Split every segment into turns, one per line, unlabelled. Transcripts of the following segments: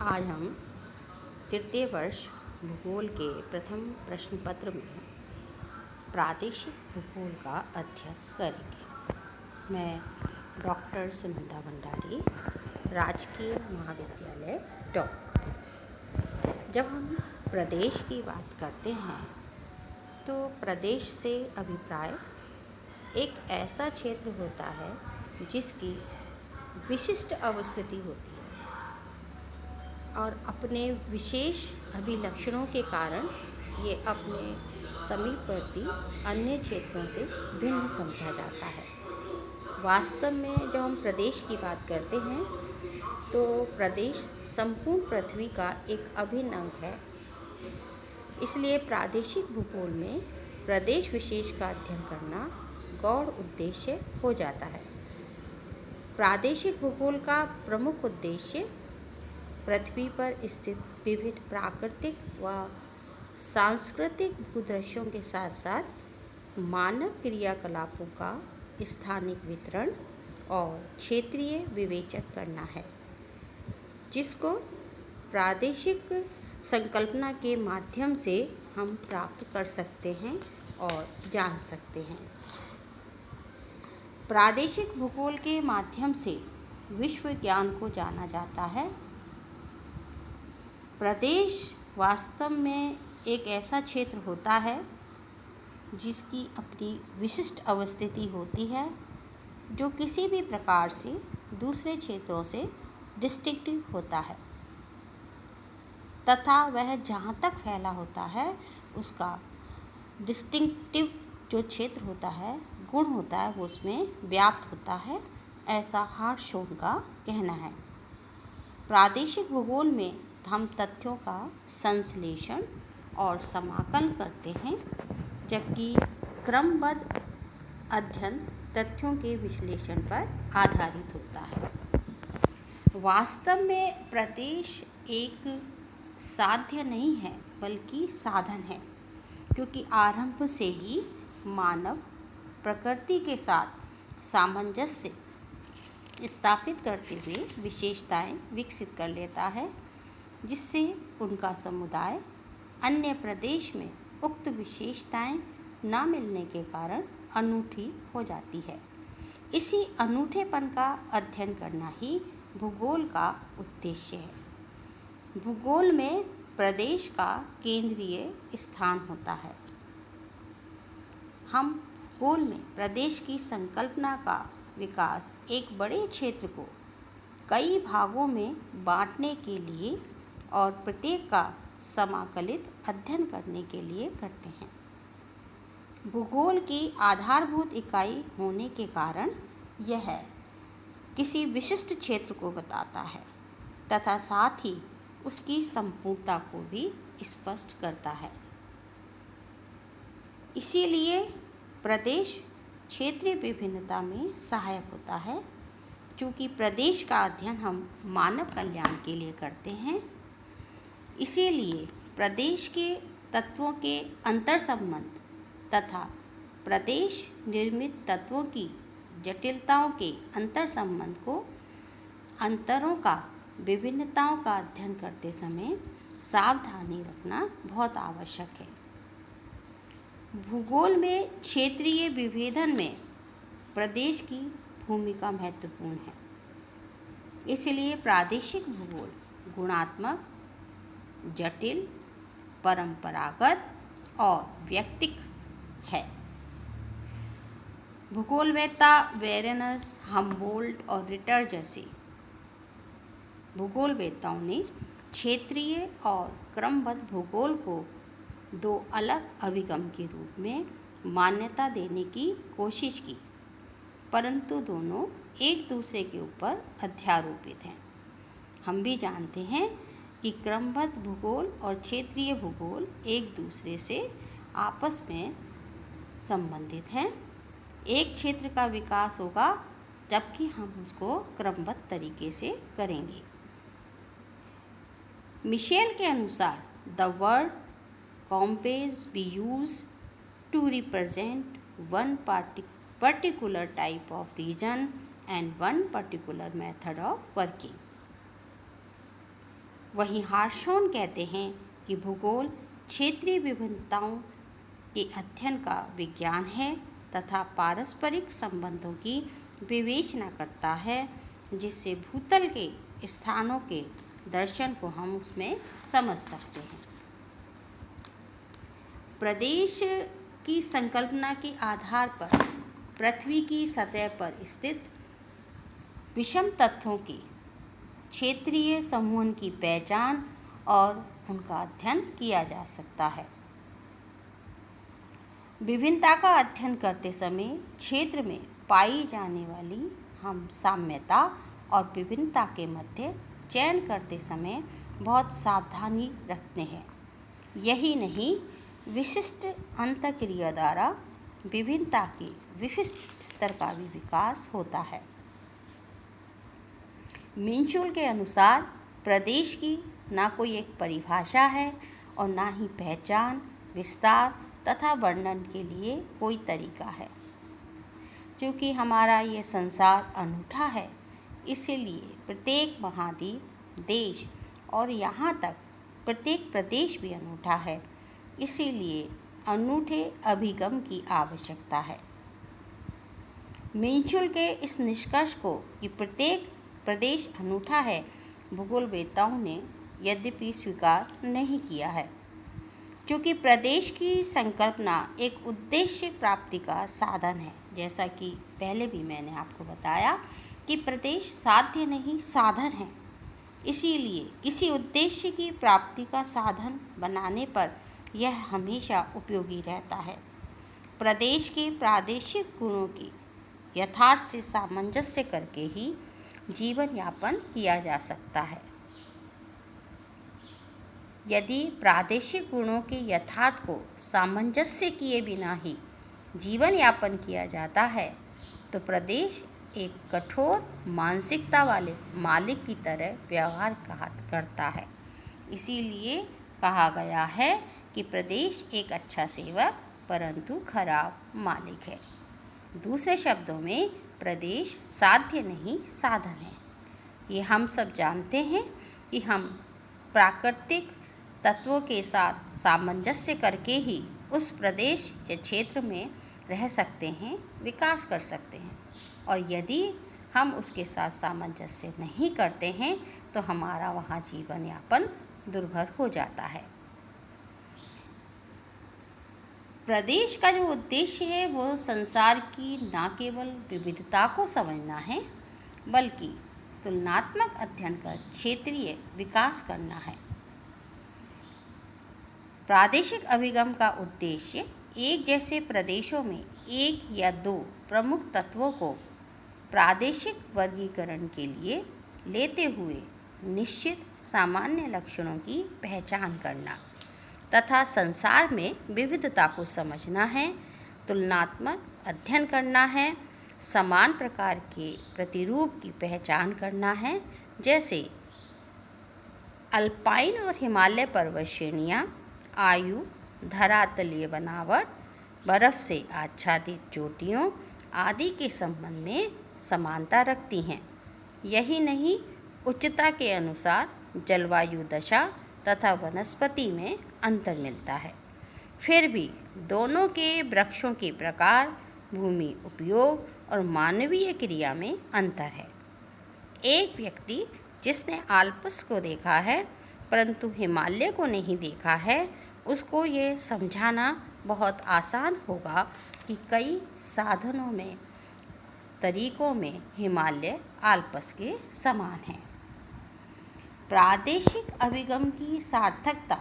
आज हम तृतीय वर्ष भूगोल के प्रथम प्रश्न पत्र में प्रादेशिक भूगोल का अध्ययन करेंगे। मैं डॉक्टर सुनंदा भंडारी, राजकीय महाविद्यालय टोंक। जब हम प्रदेश की बात करते हैं तो प्रदेश से अभिप्राय एक ऐसा क्षेत्र होता है जिसकी विशिष्ट अवस्थिति होती है और अपने विशेष अभिलक्षणों के कारण ये अपने समीपवर्ती अन्य क्षेत्रों से भिन्न समझा जाता है। वास्तव में जब हम प्रदेश की बात करते हैं तो प्रदेश संपूर्ण पृथ्वी का एक अभिन्न अंग है। इसलिए प्रादेशिक भूगोल में प्रदेश विशेष का अध्ययन करना गौण उद्देश्य हो जाता है। प्रादेशिक भूगोल का प्रमुख उद्देश्य पृथ्वी पर स्थित विभिन्न प्राकृतिक व सांस्कृतिक भूदृश्यों के साथ साथ मानव क्रियाकलापों का स्थानिक वितरण और क्षेत्रीय विवेचन करना है, जिसको प्रादेशिक संकल्पना के माध्यम से हम प्राप्त कर सकते हैं और जान सकते हैं। प्रादेशिक भूगोल के माध्यम से विश्व ज्ञान को जाना जाता है। प्रदेश वास्तव में एक ऐसा क्षेत्र होता है जिसकी अपनी विशिष्ट अवस्थिति होती है, जो किसी भी प्रकार से दूसरे क्षेत्रों से डिस्टिंक्टिव होता है तथा वह जहाँ तक फैला होता है उसका डिस्टिंक्टिव जो क्षेत्र होता है, गुण होता है, वो उसमें व्याप्त होता है, ऐसा हार्शोन का कहना है। प्रादेशिक भूगोल में हम तथ्यों का संश्लेषण और समाकलन करते हैं, जबकि क्रमबद्ध अध्ययन तथ्यों के विश्लेषण पर आधारित होता है। वास्तव में प्रदेश एक साध्य नहीं है बल्कि साधन है, क्योंकि आरंभ से ही मानव प्रकृति के साथ सामंजस्य स्थापित करते हुए विशेषताएं विकसित कर लेता है, जिससे उनका समुदाय अन्य प्रदेश में उक्त विशेषताएं न मिलने के कारण अनूठी हो जाती है। इसी अनूठेपन का अध्ययन करना ही भूगोल का उद्देश्य है। भूगोल में प्रदेश का केंद्रीय स्थान होता है। हम भूगोल में प्रदेश की संकल्पना का विकास एक बड़े क्षेत्र को कई भागों में बांटने के लिए और प्रत्येक का समाकलित अध्ययन करने के लिए करते हैं। भूगोल की आधारभूत इकाई होने के कारण यह किसी विशिष्ट क्षेत्र को बताता है तथा साथ ही उसकी संपूर्णता को भी स्पष्ट करता है। इसीलिए प्रदेश क्षेत्रीय विभिन्नता में सहायक होता है। चूँकि प्रदेश का अध्ययन हम मानव कल्याण के लिए करते हैं, इसीलिए प्रदेश के तत्वों के अंतर संबंध तथा प्रदेश निर्मित तत्वों की जटिलताओं के अंतर संबंध को अंतरों का विभिन्नताओं का अध्ययन करते समय सावधानी रखना बहुत आवश्यक है। भूगोल में क्षेत्रीय विभेदन में प्रदेश की भूमिका महत्वपूर्ण है। इसलिए प्रादेशिक भूगोल गुणात्मक, जटिल, परंपरागत और व्यक्तिक है। भूगोलवेत्ता वेरेनस, हम्बोल्ट और रिटर जैसे भूगोलवेत्ताओं ने क्षेत्रीय और क्रमबद्ध भूगोल को दो अलग अभिगम के रूप में मान्यता देने की कोशिश की, परंतु दोनों एक दूसरे के ऊपर अध्यारोपित हैं। हम भी जानते हैं कि क्रमबद्ध भूगोल और क्षेत्रीय भूगोल एक दूसरे से आपस में संबंधित हैं। एक क्षेत्र का विकास होगा जबकि हम उसको क्रमबद्ध तरीके से करेंगे। मिशेल के अनुसार the word compage be use to represent one particular type of region and one particular method of working. वहीं हार्शोन कहते हैं कि भूगोल क्षेत्रीय विभिन्नताओं के अध्ययन का विज्ञान है तथा पारस्परिक संबंधों की विवेचना करता है, जिससे भूतल के स्थानों के दर्शन को हम उसमें समझ सकते हैं। प्रदेश की संकल्पना के आधार पर पृथ्वी की सतह पर स्थित विषम तत्वों की क्षेत्रीय समूहन की पहचान और उनका अध्ययन किया जा सकता है। विभिन्नता का अध्ययन करते समय क्षेत्र में पाई जाने वाली हम साम्यता और विभिन्नता के मध्य चयन करते समय बहुत सावधानी रखते हैं। यही नहीं, विशिष्ट अंतःक्रिया द्वारा विभिन्नता के विशिष्ट स्तर का भी विकास होता है। मिंचुल के अनुसार प्रदेश की ना कोई एक परिभाषा है और ना ही पहचान, विस्तार तथा वर्णन के लिए कोई तरीका है। क्योंकि हमारा ये संसार अनूठा है, इसीलिए प्रत्येक महाद्वीप, देश और यहाँ तक प्रत्येक प्रदेश भी अनूठा है। इसीलिए अनूठे अभिगम की आवश्यकता है। मिंचुल के इस निष्कर्ष को कि प्रत्येक प्रदेश अनूठा है, भूगोलवेत्ताओं ने यद्यपि स्वीकार नहीं किया है, क्योंकि प्रदेश की संकल्पना एक उद्देश्य प्राप्ति का साधन है। जैसा कि पहले भी मैंने आपको बताया कि प्रदेश साध्य नहीं, साधन है। इसीलिए किसी उद्देश्य की प्राप्ति का साधन बनाने पर यह हमेशा उपयोगी रहता है। प्रदेश के प्रादेशिक गुणों की यथार्थ से सामंजस्य करके ही जीवन यापन किया जा सकता है। यदि प्रादेशिक गुणों के यथार्थ को सामंजस्य किए बिना ही जीवन यापन किया जाता है, तो प्रदेश एक कठोर मानसिकता वाले मालिक की तरह व्यवहार करता है। इसीलिए कहा गया है कि प्रदेश एक अच्छा सेवक परंतु खराब मालिक है। दूसरे शब्दों में प्रदेश साध्य नहीं, साधन है। ये हम सब जानते हैं कि हम प्राकृतिक तत्वों के साथ सामंजस्य करके ही उस प्रदेश या क्षेत्र में रह सकते हैं, विकास कर सकते हैं। और यदि हम उसके साथ सामंजस्य नहीं करते हैं तो हमारा वहाँ जीवन यापन दुर्भर हो जाता है। प्रदेश का जो उद्देश्य है वो संसार की न केवल विविधता को समझना है, बल्कि तुलनात्मक अध्ययन कर क्षेत्रीय विकास करना है। प्रादेशिक अभिगम का उद्देश्य एक जैसे प्रदेशों में एक या दो प्रमुख तत्वों को प्रादेशिक वर्गीकरण के लिए लेते हुए निश्चित सामान्य लक्षणों की पहचान करना तथा संसार में विविधता को समझना है, तुलनात्मक अध्ययन करना है, समान प्रकार के प्रतिरूप की पहचान करना है, जैसे अल्पाइन और हिमालय पर्वत श्रेणियाँ आयु, धरातलीय बनावट, बर्फ़ से आच्छादित चोटियों आदि के संबंध में समानता रखती हैं। यही नहीं, उच्चता के अनुसार जलवायु दशा तथा वनस्पति में अंतर मिलता है। फिर भी दोनों के वृक्षों के प्रकार, भूमि उपयोग और मानवीय क्रिया में अंतर है। एक व्यक्ति जिसने आल्प्स को देखा है परंतु हिमालय को नहीं देखा है, उसको ये समझाना बहुत आसान होगा कि कई साधनों में, तरीकों में हिमालय आल्प्स के समान है। प्रादेशिक अभिगम की सार्थकता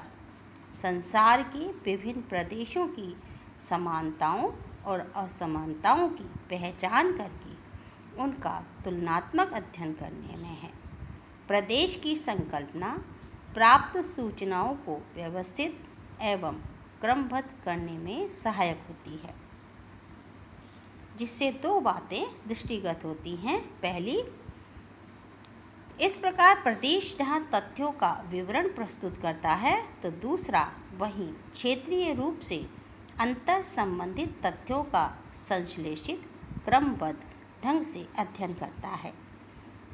संसार के विभिन्न प्रदेशों की समानताओं और असमानताओं की पहचान करके उनका तुलनात्मक अध्ययन करने में है। प्रदेश की संकल्पना प्राप्त सूचनाओं को व्यवस्थित एवं क्रमबद्ध करने में सहायक होती है, जिससे दो बातें दृष्टिगत होती हैं। पहली, इस प्रकार प्रदेश जहाँ तथ्यों का विवरण प्रस्तुत करता है, तो दूसरा वहीं क्षेत्रीय रूप से अंतर संबंधित तथ्यों का संश्लेषित क्रमबद्ध ढंग से अध्ययन करता है।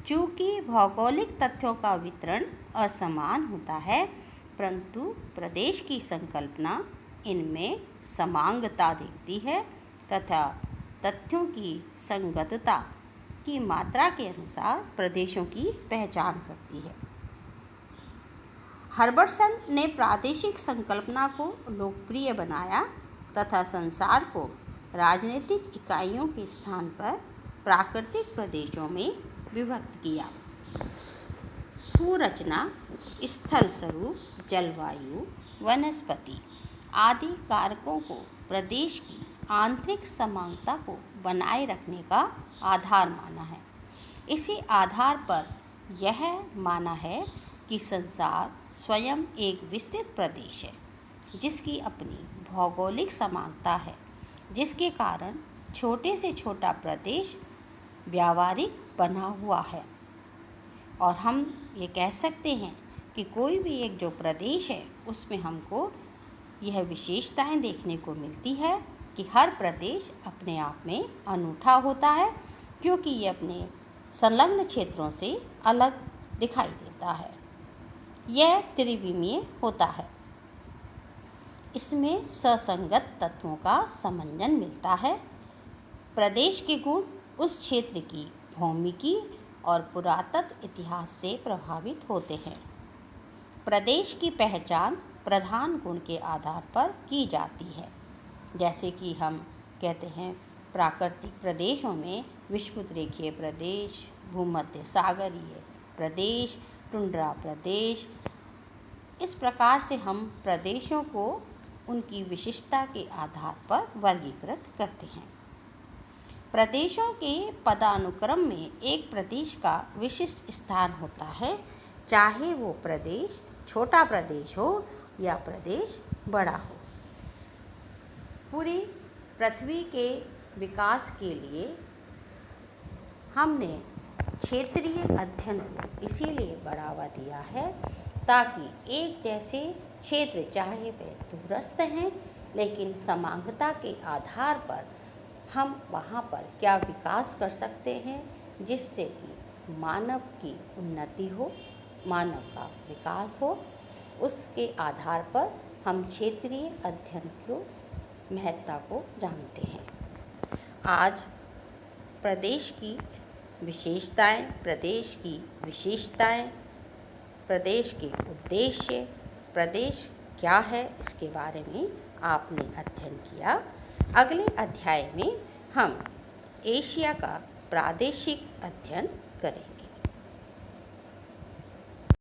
चूँकि भौगोलिक तथ्यों का वितरण असमान होता है, परंतु प्रदेश की संकल्पना इनमें समांगता देखती है तथा तथ्यों की संगतता की मात्रा के अनुसार प्रदेशों की पहचान करती है। हर्बर्टसन ने प्रादेशिक संकल्पना को लोकप्रिय बनाया तथा संसार को राजनीतिक इकाइयों के स्थान पर प्राकृतिक प्रदेशों में विभक्त किया। भूरचना, स्थल स्वरूप, जलवायु, वनस्पति आदि कारकों को प्रदेश की आंतरिक समानता को बनाए रखने का आधार माना है। इसी आधार पर यह माना है कि संसार स्वयं एक विस्तृत प्रदेश है जिसकी अपनी भौगोलिक समानता है, जिसके कारण छोटे से छोटा प्रदेश व्यावहारिक बना हुआ है। और हम ये कह सकते हैं कि कोई भी एक जो प्रदेश है उसमें हमको यह विशेषताएं देखने को मिलती है कि हर प्रदेश अपने आप में अनूठा होता है, क्योंकि ये अपने संलग्न क्षेत्रों से अलग दिखाई देता है। यह त्रिविमीय होता है। इसमें ससंगत तत्वों का समंजन मिलता है। प्रदेश के गुण उस क्षेत्र की भौमिकी और पुरातत्व इतिहास से प्रभावित होते हैं। प्रदेश की पहचान प्रधान गुण के आधार पर की जाती है, जैसे कि हम कहते हैं प्राकृतिक प्रदेशों में विषुववृत्तीय प्रदेश, भूमध्य सागरीय प्रदेश, टुंड्रा प्रदेश। इस प्रकार से हम प्रदेशों को उनकी विशिष्टता के आधार पर वर्गीकृत करते हैं। प्रदेशों के पदानुक्रम में एक प्रदेश का विशिष्ट स्थान होता है, चाहे वो प्रदेश छोटा प्रदेश हो या प्रदेश बड़ा हो। पूरी पृथ्वी के विकास के लिए हमने क्षेत्रीय अध्ययन को इसीलिए बढ़ावा दिया है ताकि एक जैसे क्षेत्र, चाहे वे दूरस्थ हैं, लेकिन समांगता के आधार पर हम वहाँ पर क्या विकास कर सकते हैं जिससे कि मानव की उन्नति हो, मानव का विकास हो। उसके आधार पर हम क्षेत्रीय अध्ययन को महत्ता को जानते हैं। आज प्रदेश की विशेषताएं, प्रदेश की विशेषताएं, प्रदेश के उद्देश्य, प्रदेश क्या है, इसके बारे में आपने अध्ययन किया। अगले अध्याय में हम एशिया का प्रादेशिक अध्ययन करें।